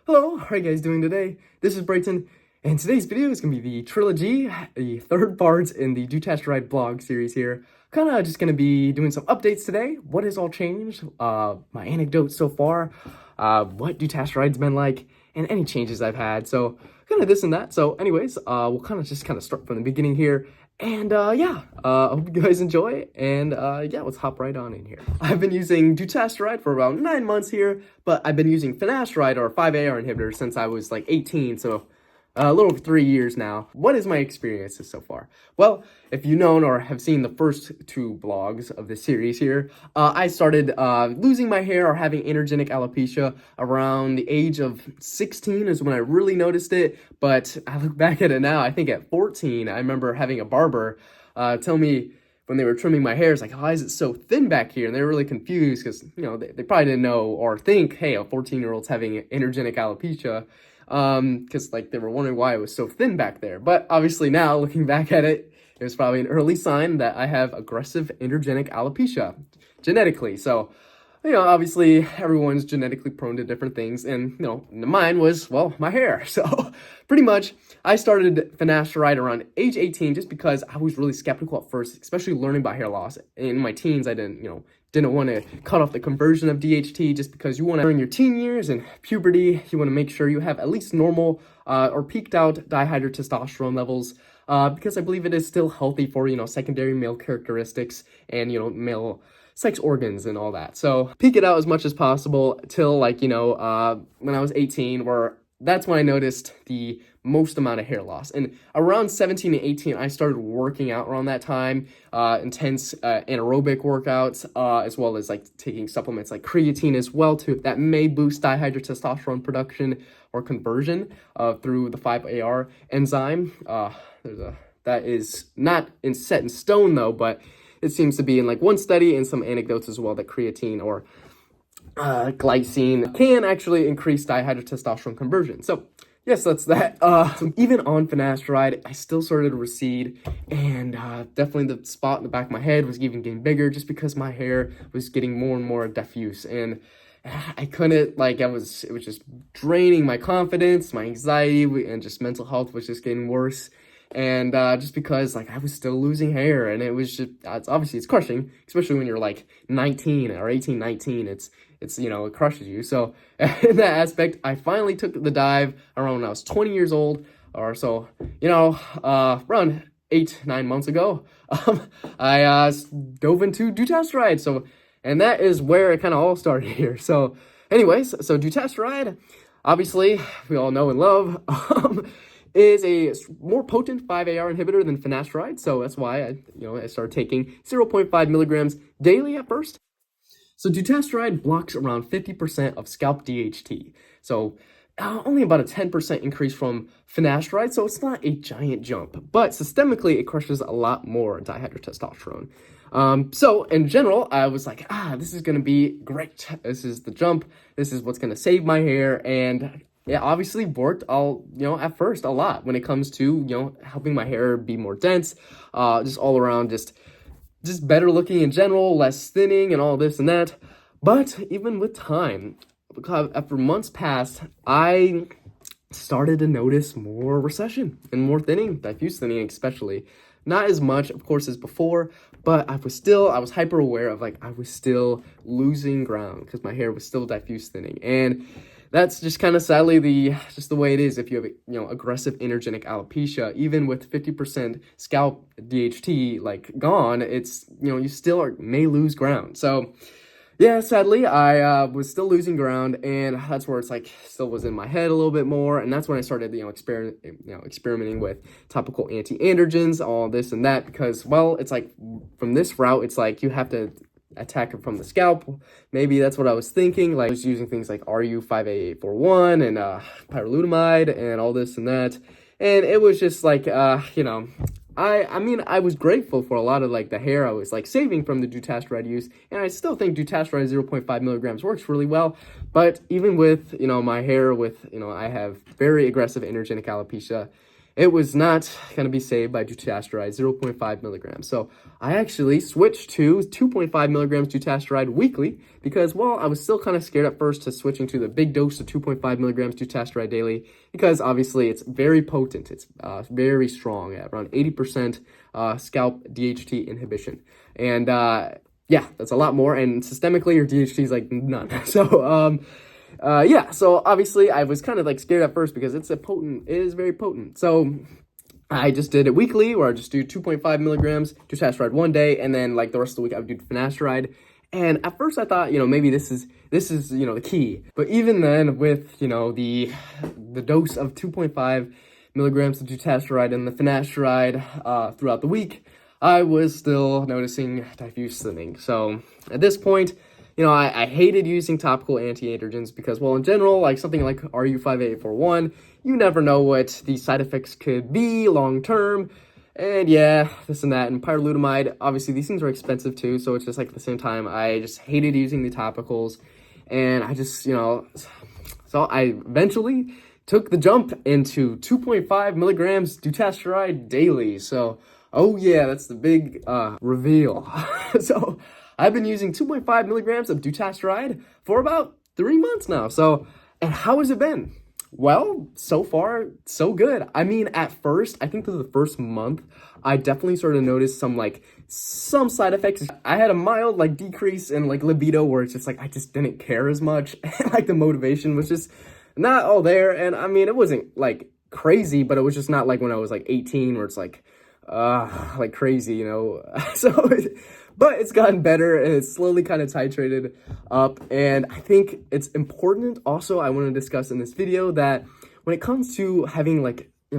Hello, how are you guys doing today? This is Brayton, and today's video is going to be the trilogy, the third part in the Dutasteride blog series here. Kind of just going to be doing some updates today, what has all changed, my anecdotes so far, what Dutasteride's been like, and any changes I've had, so kind of this and that. So anyways, we'll kind of start from the beginning here. And yeah, I hope you guys enjoy, and yeah, let's hop right on in here. I've been using Dutasteride for about 9 months here, but I've been using finasteride or 5-AR inhibitor since I was like 18, so a little over 3 years now. What is my experiences so far? Well, if you've known or have seen the first 2 blogs of this series here, I started losing my hair or having androgenic alopecia around the age of 16 is when I really noticed it. But I look back at it now, I think at 14, I remember having a barber tell me when they were trimming my hair, it's like, why is it so thin back here? And they were really confused because, you know, they probably didn't know or think, hey, a 14-year-old's having androgenic alopecia. Because like they were wondering why it was so thin back there. But obviously now looking back at it, it was probably an early sign that I have aggressive androgenic alopecia genetically. So, you know, obviously everyone's genetically prone to different things, and you know, mine was, well, my hair. So pretty much I started finasteride around age 18 just because I was really skeptical at first, especially learning about hair loss. In my teens, I didn't want to cut off the conversion of DHT just because you want to, during your teen years and puberty, you want to make sure you have at least normal or peaked out dihydrotestosterone levels, because I believe it is still healthy for, you know, secondary male characteristics and, you know, male sex organs and all that. So peak it out as much as possible till like, you know, when I was 18, where that's when I noticed the most amount of hair loss. And around 17 and 18, I started working out around that time, intense anaerobic workouts, as well as like taking supplements like creatine as well too, that may boost dihydrotestosterone production or conversion through the 5-AR enzyme. That is not set in stone though, but it seems to be in like one study and some anecdotes as well that creatine or glycine can actually increase dihydrotestosterone conversion. So yes, that's that. So even on finasteride, I still started to recede, and definitely the spot in the back of my head was even getting bigger just because my hair was getting more and more diffuse, and I couldn't, like, it was just draining my confidence, my anxiety, and just mental health was just getting worse. And just because like I was still losing hair, and it was just, it's crushing, especially when you're like 19 or 18, 19, it's, you know, it crushes you. So in that aspect, I finally took the dive around when I was 20 years old or so, you know, around 8-9 months ago. I dove into Dutasteride. So, and that is where it kind of all started here. So anyways, so Dutasteride, obviously we all know and love, is a more potent 5-AR inhibitor than finasteride, so that's why I started taking 0.5 milligrams daily at first. So Dutasteride blocks around 50% of scalp DHT, so only about a 10% increase from finasteride, so it's not a giant jump, but systemically it crushes a lot more dihydrotestosterone. So in general, I was like, this is gonna be great. This is the jump. This is what's gonna save my hair, and it obviously worked at first a lot when it comes to, helping my hair be more dense, just all around, just better looking in general, less thinning and all this and that. But even with time, after months passed, I started to notice more recession and more thinning, diffuse thinning especially. Not as much, of course, as before, but I was hyper aware of, like, I was still losing ground because my hair was still diffuse thinning. And that's just kind of sadly the way it is if you have aggressive androgenic alopecia. Even with 50% scalp DHT like gone, it's you still may lose ground. So yeah, sadly I was still losing ground, and that's where it's like still was in my head a little bit more, and that's when I started experimenting with topical anti-androgens, all this and that, because well, it's like from this route it's like you have to attack it from the scalp. Maybe that's what I was thinking. Like I was using things like RU58841 and pyrolutamide and all this and that, and it was just like I mean I was grateful for a lot of like the hair I was like saving from the Dutasteride use, and I still think Dutasteride 0.5 milligrams works really well. But even with my hair, with I have very aggressive androgenic alopecia, it was not going to be saved by dutasteride 0.5 milligrams. So I actually switched to 2.5 milligrams dutasteride weekly because, well, I was still kind of scared at first to switching to the big dose of 2.5 milligrams dutasteride daily because obviously it's very potent. It's very strong at around 80% scalp DHT inhibition. And yeah, that's a lot more. And systemically, your DHT is like none. So, yeah, so obviously I was kind of like scared at first because it is very potent. So I just did it weekly, where I just do 2.5 milligrams dutasteride one day, and then like the rest of the week I would do finasteride. And at first I thought, maybe this is, the key. But even then, with, the dose of 2.5 milligrams of dutasteride and the finasteride throughout the week, I was still noticing diffuse thinning. So at this point, I hated using topical anti-androgens because, well, in general, like something like RU58841, you never know what the side effects could be long-term. And yeah, this and that. And pyrolutamide, obviously, these things are expensive too. So it's just like at the same time, I just hated using the topicals. And I just, so I eventually took the jump into 2.5 milligrams dutasteride daily. So, oh yeah, that's the big reveal. So I've been using 2.5 milligrams of dutasteride for about 3 months now. So, and how has it been? Well, so far, so good. I mean, at first, I think through the first month, I definitely started to notice some side effects. I had a mild decrease in libido, where it's just I just didn't care as much. And the motivation was just not all there. And I mean, it wasn't crazy, but it was just not when I was 18, where it's crazy, So, but it's gotten better, and it's slowly kind of titrated up. And I think it's important also, I want to discuss in this video, that when it comes to having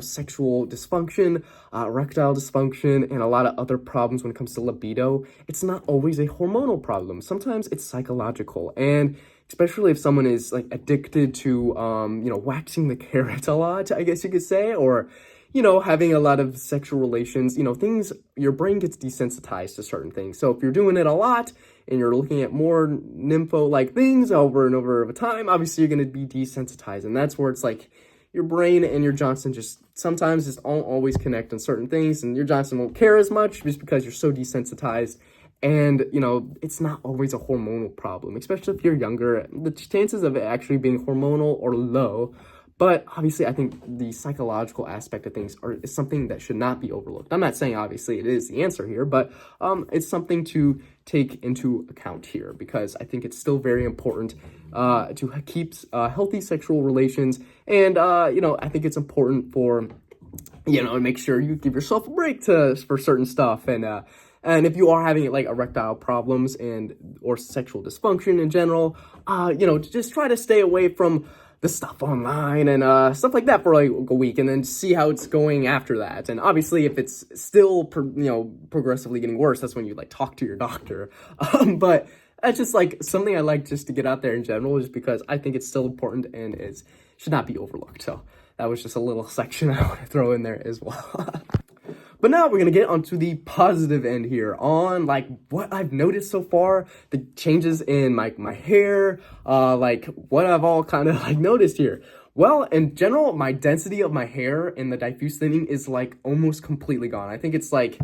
sexual dysfunction, erectile dysfunction, and a lot of other problems when it comes to libido, it's not always a hormonal problem. Sometimes it's psychological. And especially if someone is addicted to, waxing the carrot a lot, I guess you could say, or having a lot of sexual relations, your brain gets desensitized to certain things. So if you're doing it a lot and you're looking at more nympho-like things over and over time, obviously you're going to be desensitized. And that's where it's your brain and your Johnson sometimes just don't always connect on certain things, and your Johnson won't care as much just because you're so desensitized. And, it's not always a hormonal problem, especially if you're younger. The chances of it actually being hormonal are low. But obviously, I think the psychological aspect of things is something that should not be overlooked. I'm not saying, obviously, it is the answer here, but it's something to take into account here, because I think it's still very important to keep healthy sexual relations. And, I think it's important for, to make sure you give yourself a break for certain stuff. And if you are having erectile problems or sexual dysfunction in general, just try to stay away from the stuff online and stuff like that for a week, and then see how it's going after that. And obviously, if it's still progressively getting worse, that's when you talk to your doctor. But that's just something I like just to get out there in general, just because I think it's still important and it should not be overlooked. So that was just a little section I want to throw in there as well. But now we're going to get onto the positive end here on what I've noticed so far, the changes in my hair, what I've all kind of noticed here. Well, in general, my density of my hair and the diffuse thinning is almost completely gone. I think it's the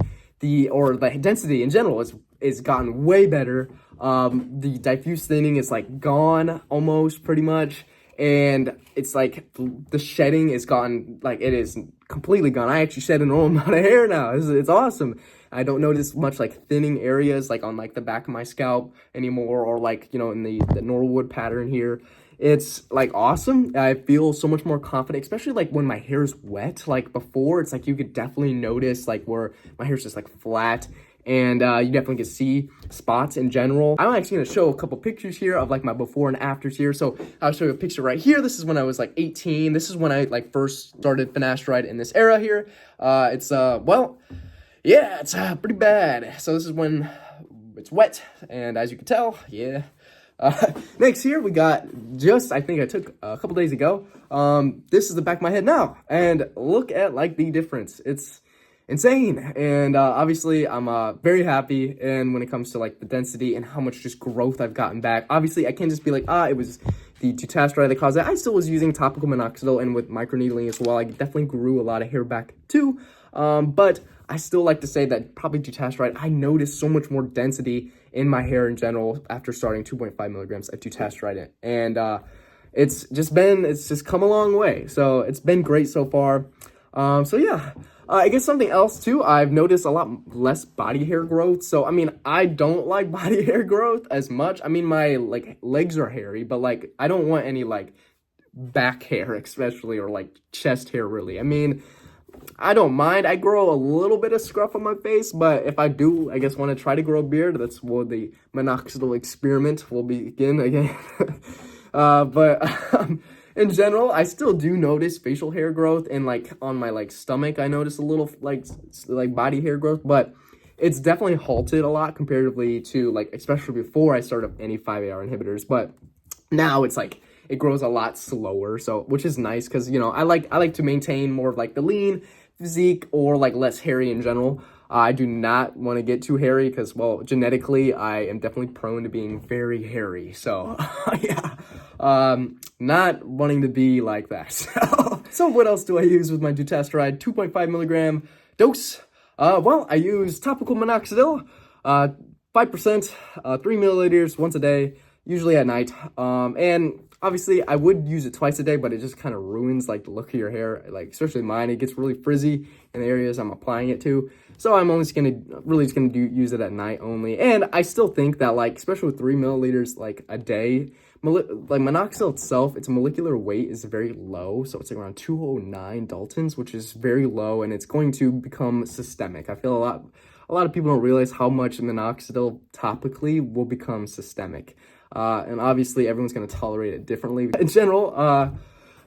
density in general is gotten way better. The diffuse thinning is gone almost pretty much. And it's the shedding is gone, it is completely gone. I actually shed a normal amount of hair now. It's awesome. I don't notice much thinning areas on the back of my scalp anymore, or in the Norwood pattern here. It's awesome. I feel so much more confident, especially when my hair is wet. Before, it's you could definitely notice where my hair's just flat. And you definitely can see spots in general. I'm actually going to show a couple pictures here of my before and afters here. So I'll show you a picture right here. This is when I was 18. This is when I first started finasteride in this era here. It's well, yeah, it's pretty bad. So this is when it's wet, and as you can tell, yeah. Next here we got I think I took a couple days ago. This is the back of my head now, and look at the difference. It's insane. And obviously I'm very happy, and when it comes to the density and how much just growth I've gotten back. Obviously I can't just be it was the dutasteride that caused it. I still was using topical minoxidil, and with microneedling as well, I definitely grew a lot of hair back too. But I still like to say that probably dutasteride, I noticed so much more density in my hair in general after starting 2.5 milligrams of dutasteride. And it's just come a long way. So it's been great so far. So yeah. I guess something else too, I've noticed a lot less body hair growth. So, I mean, I don't like body hair growth as much. I mean, my, like, legs are hairy, but, like, I don't want any, like, back hair especially, or, like, chest hair really. I mean, I don't mind. I grow a little bit of scruff on my face, but if I do, I guess, want to try to grow a beard, that's where the minoxidil experiment will begin again. In general, I still do notice facial hair growth, and like on my like stomach, I notice a little like body hair growth, but it's definitely halted a lot comparatively to like, especially before I started any 5-AR inhibitors. But now it's like it grows a lot slower, so which is nice because, you know, I like to maintain more of like the lean physique or like less hairy in general. I do not want to get too hairy because, well, genetically, I am definitely prone to being very hairy. So, yeah, not wanting to be like that. So what else do I use with my Dutasteride 2.5 milligram dose? Well, I use topical minoxidil, 5%, 3 milliliters once a day, usually at night. And obviously, I would use it twice a day, but it just kind of ruins like the look of your hair, like especially mine. It gets really frizzy in the areas I'm applying it to. So I'm only just gonna use it at night only. And I still think that, like, especially with 3 milliliters like a day, like minoxidil itself, its molecular weight is very low. So it's like around 209 Daltons, which is very low, and it's going to become systemic. I feel a lot of people don't realize how much minoxidil topically will become systemic. And obviously everyone's going to tolerate it differently. In general,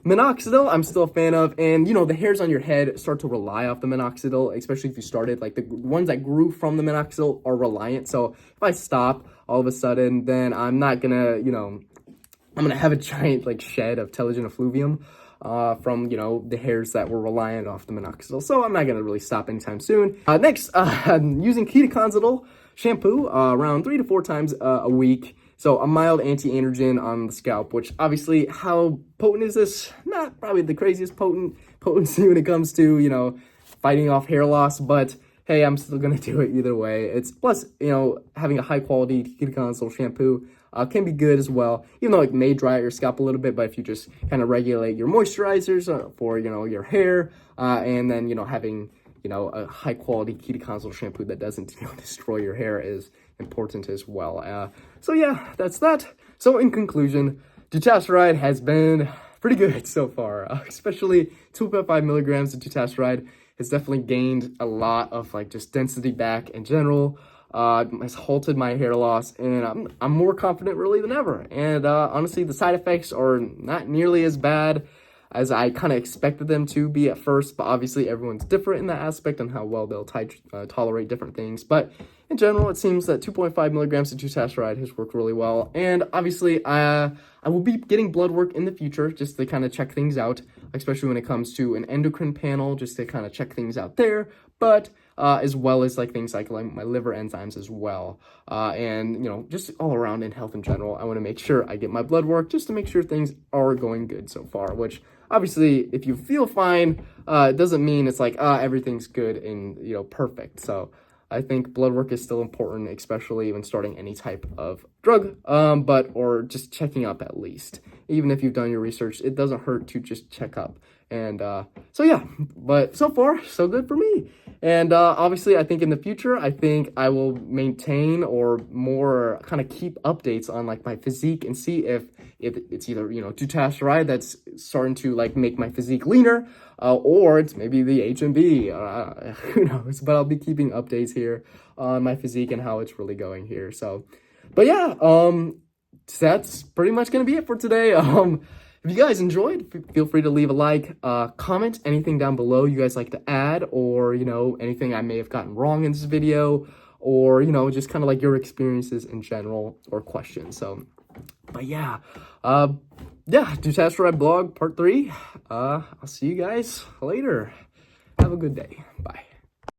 minoxidil, I'm still a fan of, and you know, the hairs on your head start to rely off the minoxidil, especially if you started, like the ones that grew from the minoxidil are reliant. So if I stop all of a sudden, then I'm not gonna, you know, I'm gonna have a giant like shed of telogen effluvium from, you know, the hairs that were reliant off the minoxidil. So I'm not gonna really stop anytime soon. Next, I'm using ketoconazole shampoo around 3 to 4 times a week. So a mild anti-androgen on the scalp, which obviously, how potent is this? Not probably the craziest potency when it comes to, you know, fighting off hair loss, but hey, I'm still gonna do it either way. It's plus, you know, having a high quality ketoconazole shampoo can be good as well, even though it may dry out your scalp a little bit. But if you just kind of regulate your moisturizers for, you know, your hair, and then, you know, having, you know, a high quality ketoconazole shampoo that doesn't, you know, destroy your hair is important as well. So yeah, that's that. So in conclusion, Dutasteride has been pretty good so far, especially 2.5 milligrams of Dutasteride has definitely gained a lot of like just density back in general. Has halted my hair loss, and I'm more confident really than ever. And honestly, the side effects are not nearly as bad as I kind of expected them to be at first, but obviously everyone's different in that aspect on how well they'll tolerate different things. But in general, it seems that 2.5 milligrams of Dutasteride has worked really well. And obviously, I will be getting blood work in the future just to kind of check things out, especially when it comes to an endocrine panel, just to kind of check things out there. But as well as like things like my liver enzymes as well. And, you know, just all around in health in general, I want to make sure I get my blood work just to make sure things are going good so far, which obviously if you feel fine, it doesn't mean it's like, everything's good and, you know, perfect. So I think blood work is still important, especially when starting any type of drug, or just checking up at least. Even if you've done your research, it doesn't hurt to just check up. And so yeah, but so far, so good for me. And obviously, I think in the future, I think I will maintain or more kind of keep updates on like my physique and see if it's either, you know, Dutasteride that's starting to like make my physique leaner, or it's maybe the HMB, who knows. But I'll be keeping updates here on my physique and how it's really going here. So, but yeah, that's pretty much going to be it for today. If you guys enjoyed, feel free to leave a like, comment anything down below you guys like to add, or, you know, anything I may have gotten wrong in this video, or, you know, just kind of like your experiences in general or questions. So, but yeah, Dutasteride blog part 3. I'll see you guys later. Have a good day. Bye.